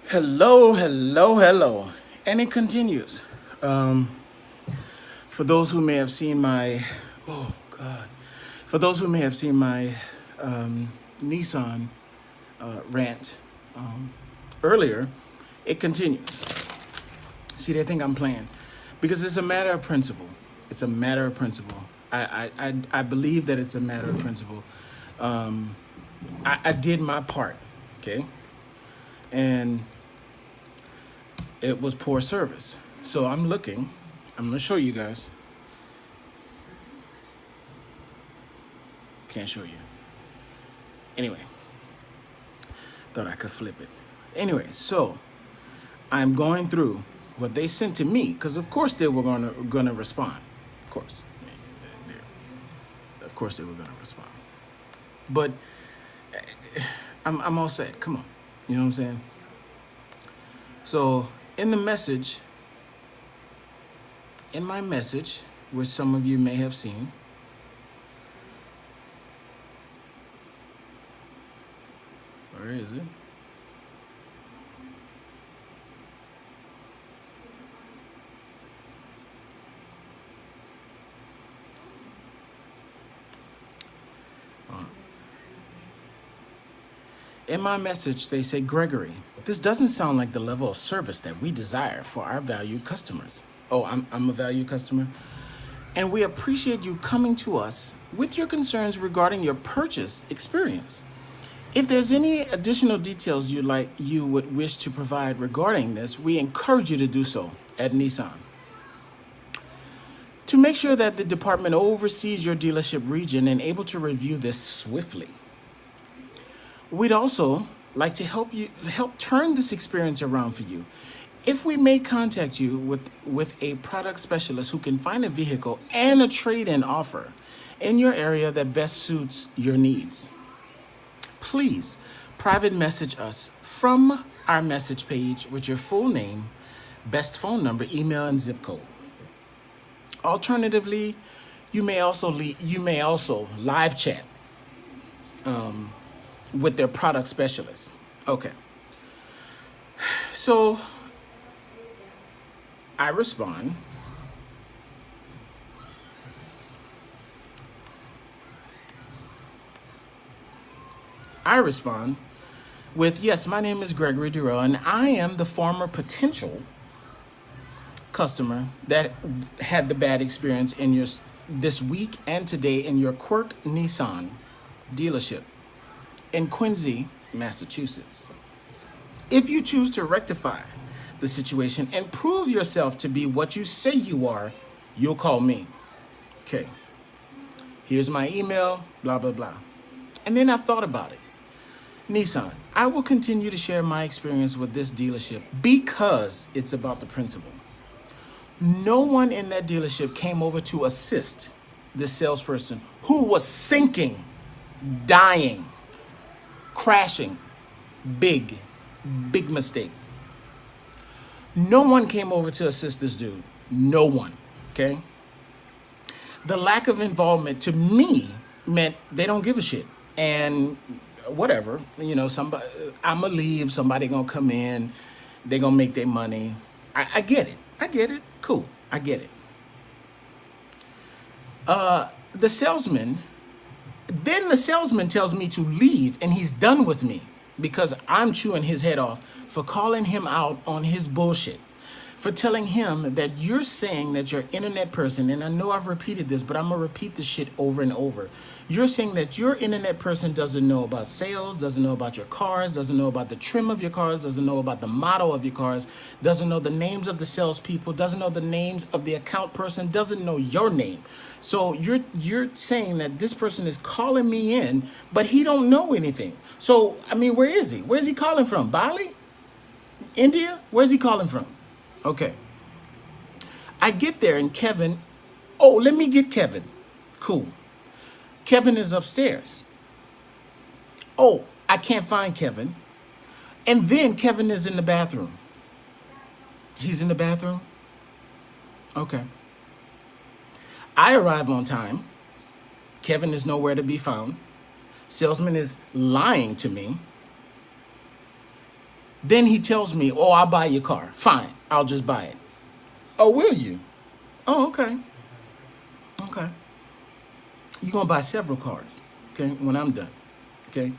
Hello, hello, hello. And it continues. For those who may have seen my, oh God, for those who may have seen my Nissan rant earlier, it continues. See, they think I'm playing because it's a matter of principle. It's a matter of principle. I believe that it's a matter of principle. I did my part, okay? And it was poor service. So I'm gonna show you guys. Can't show you. Anyway, thought I could flip it. Anyway, so I'm going through what they sent to me, because of course they were gonna respond. Of course. Of course they were gonna respond. But I'm all set. Come on. You know what I'm saying? So in my message, which some of you may have seen, where is it? In my message, they say, Gregory, this doesn't sound like the level of service that we desire for our valued customers. Oh, I'm a valued customer. And we appreciate you coming to us with your concerns regarding your purchase experience. If there's any additional details you would wish to provide regarding this, we encourage you to do so at Nissan. To make sure that the department oversees your dealership region and able to review this swiftly. We'd also like to help turn this experience around for you. If we may contact you with a product specialist who can find a vehicle and a trade-in offer in your area that best suits your needs, please private message us from our message page with your full name, best phone number, email, and zip code. Alternatively, you may also live chat with their product specialist. Okay. So I respond. With, yes, my name is Gregory Durrell, and I am the former potential customer that had the bad experience in this week and today in your Quirk Nissan dealership in Quincy, Massachusetts. If you choose to rectify the situation and prove yourself to be what you say you are, you'll call me. Okay. Here's my email, blah, blah, blah. And then I thought about it. Nissan, I will continue to share my experience with this dealership because it's about the principle. No one in that dealership came over to assist this salesperson who was sinking, dying, crashing. Big mistake. No one came over to assist this dude. No one, okay? The lack of involvement to me meant they don't give a shit. And whatever, I'ma leave, somebody gonna come in, they gonna make their money. I get it, cool, I get it. The salesman tells me to leave and he's done with me because I'm chewing his head off for calling him out on his bullshit. For telling him that you're saying that you're an internet person, and I know I've repeated this, but I'm gonna repeat this shit over and over. You're saying that your internet person doesn't know about sales, doesn't know about your cars, doesn't know about the trim of your cars, doesn't know about the model of your cars, doesn't know the names of the salespeople, doesn't know the names of the account person, doesn't know your name. So you're saying that this person is calling me in, but he don't know anything. So, I mean, where is he? Where's he calling from? Bali? India? Where's he calling from? Okay. I get there and Kevin, let me get Kevin. Cool. Kevin is upstairs. I can't find Kevin. And then Kevin is in the bathroom. He's in the bathroom? Okay. I arrive on time. Kevin is nowhere to be found. Salesman is lying to me. Then he tells me, oh, I'll buy your car. Fine, I'll just buy it. Oh, will you? Oh, okay. Okay. You're going to buy several cars, okay, when I'm done, okay?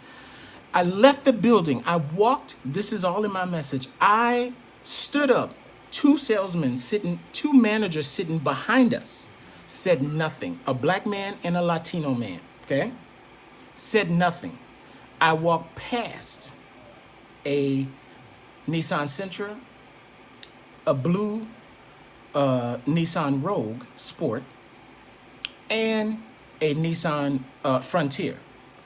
I left the building. I walked. This is all in my message. I stood up. Two managers sitting behind us said nothing. A black man and a Latino man, okay? Said nothing. I walked past a Nissan Sentra, a blue Nissan Rogue Sport, and a Nissan Frontier.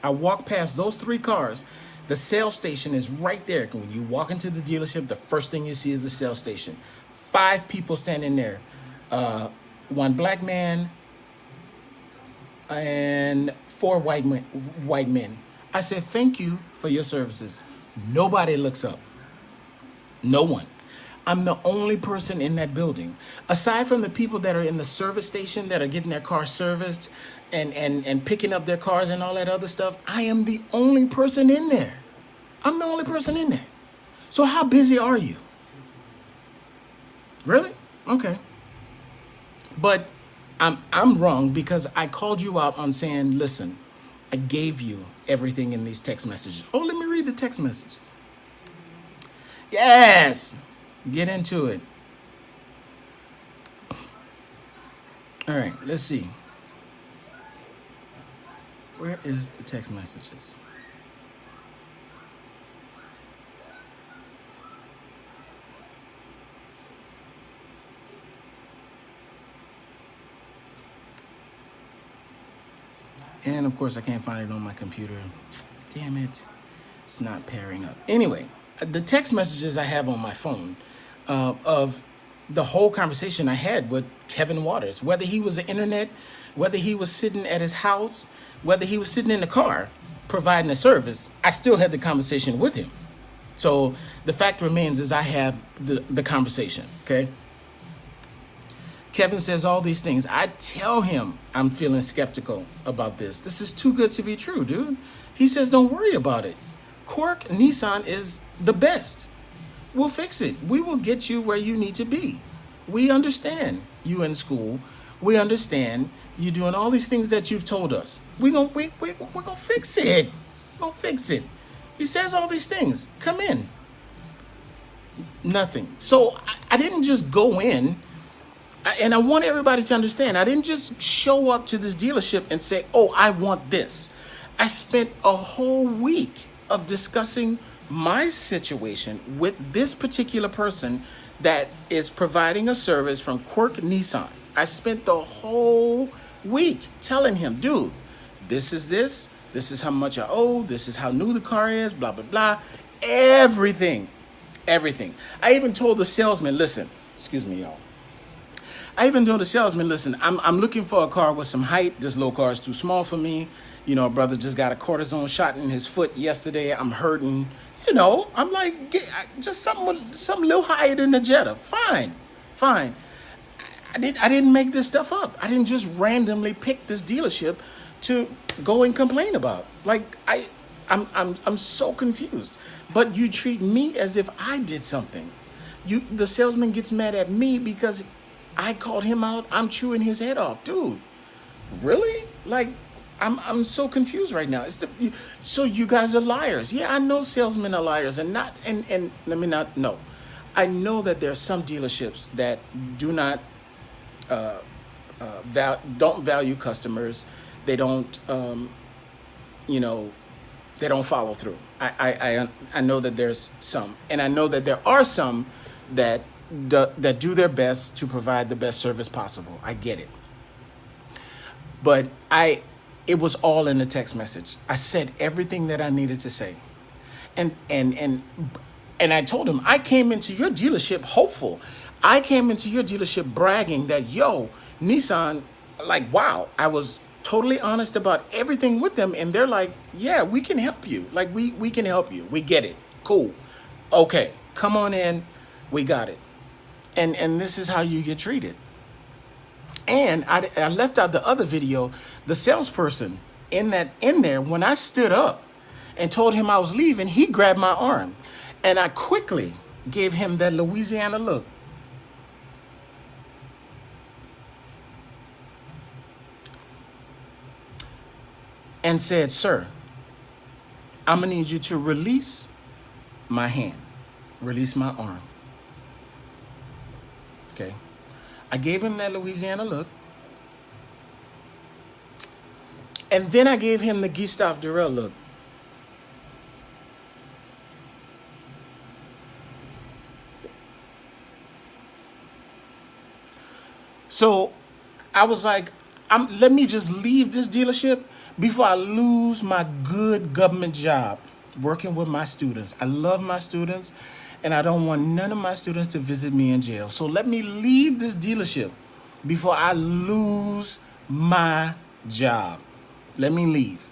I walked past those three cars. The sales station is right there. When you walk into the dealership, the first thing you see is the sales station. 5 people standing there. One black man and 4 white men. I said, thank you for your services. Nobody looks up. No one. I'm the only person in that building. Aside from the people that are in the service station that are getting their car serviced and picking up their cars and all that other stuff, I am the only person in there. I'm the only person in there. So how busy are you? Really? Okay. But I'm wrong because I called you out on saying, listen, I gave you everything in these text messages. Oh, let me read the text messages. Yes. Get into it. All right, let's see. Where is the text messages? And of course, I can't find it on my computer. Damn it. It's not pairing up. Anyway, the text messages I have on my phone of the whole conversation I had with Kevin Waters, whether he was the internet, whether he was sitting at his house, whether he was sitting in the car providing a service, I still had the conversation with him. So the fact remains is I have the conversation, okay? Kevin says all these things. I tell him I'm feeling skeptical about this. This is too good to be true, dude. He says, don't worry about it. Quirk Nissan is the best. We'll fix it. We will get you where you need to be. We understand you in school. We understand you doing all these things that you've told us. We're gonna fix it. We're gonna fix it. He says all these things. Come in. Nothing. So I didn't just go in. And I want everybody to understand, I didn't just show up to this dealership and say, oh, I want this. I spent a whole week of discussing my situation with this particular person that is providing a service from Quirk Nissan. I spent the whole week telling him, dude, this is how much I owe, this is how new the car is, blah, blah, blah. Everything. I even told the salesman, listen, excuse me, y'all. I even told the salesman, listen, I'm looking for a car with some height. This little car is too small for me. You know, brother just got a cortisone shot in his foot yesterday. I'm hurting. You know, I'm like, just something a little higher than the Jetta. Fine. I didn't make this stuff up. I didn't just randomly pick this dealership to go and complain about. Like, I'm so confused. But you treat me as if I did something. The salesman gets mad at me because I called him out. I'm chewing his head off, dude. Really? Like, I'm so confused right now. So you guys are liars. Yeah, I know salesmen are liars, and let me not know. I know that there are some dealerships that do not don't value customers. They don't, they don't follow through. I know that there's some, and I know that there are some that do their best to provide the best service possible. I get it. But it was all in the text message. I said everything that I needed to say. And I told him, I came into your dealership hopeful. I came into your dealership bragging that, yo, Nissan, like, wow. I was totally honest about everything with them. And they're like, yeah, we can help you. Like, we can help you. We get it. Cool. Okay, come on in. We got it. And this is how you get treated. And I left out the other video. The salesperson in there, when I stood up and told him I was leaving, he grabbed my arm. And I quickly gave him that Louisiana look. And said, sir, I'm gonna need you to release my hand, release my arm. Okay. I gave him that Louisiana look. And then I gave him the Gustave Durrell look. So I was like, let me just leave this dealership before I lose my good government job working with my students. I love my students, and I don't want none of my students to visit me in jail. So let me leave this dealership before I lose my job. Let me leave.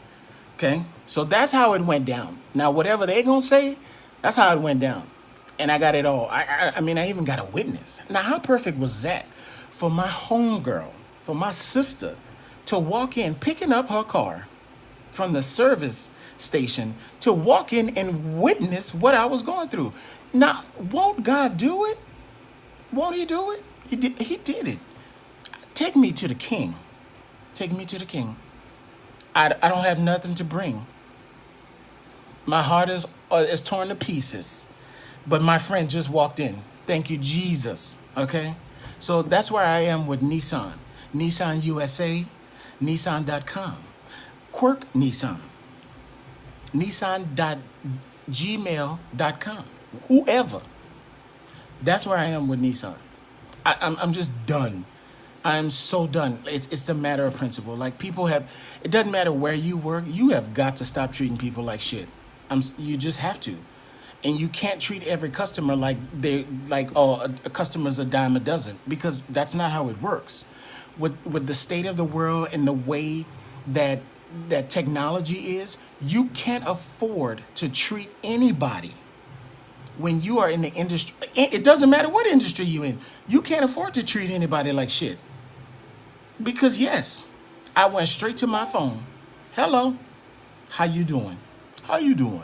Okay? So that's how it went down. Now, whatever they gonna say, that's how it went down. And I got it all. I mean, I even got a witness. Now, how perfect was that for my homegirl, for my sister, to walk in, picking up her car from the service station, to walk in and witness what I was going through? Now, won't God do it? Won't he do it? He did it. Take me to the king. Take me to the king. I don't have nothing to bring. My heart is torn to pieces. But my friend just walked in. Thank you, Jesus. Okay? So that's where I am with Nissan. Nissan USA, Nissan.com. Quirk Nissan. Nissan.gmail.com. Whoever. That's where I am with Nissan. I'm just done. I'm so done. It's a matter of principle. Like, people have, it doesn't matter where you work, you have got to stop treating people like shit. You just have to. And you can't treat every customer like a customer's a dime a dozen, because that's not how it works. With the state of the world and the way that technology is, you can't afford to treat anybody. When you are in the industry, it doesn't matter what industry you're in, you can't afford to treat anybody like shit. Because yes, I went straight to my phone. Hello, how you doing? How you doing?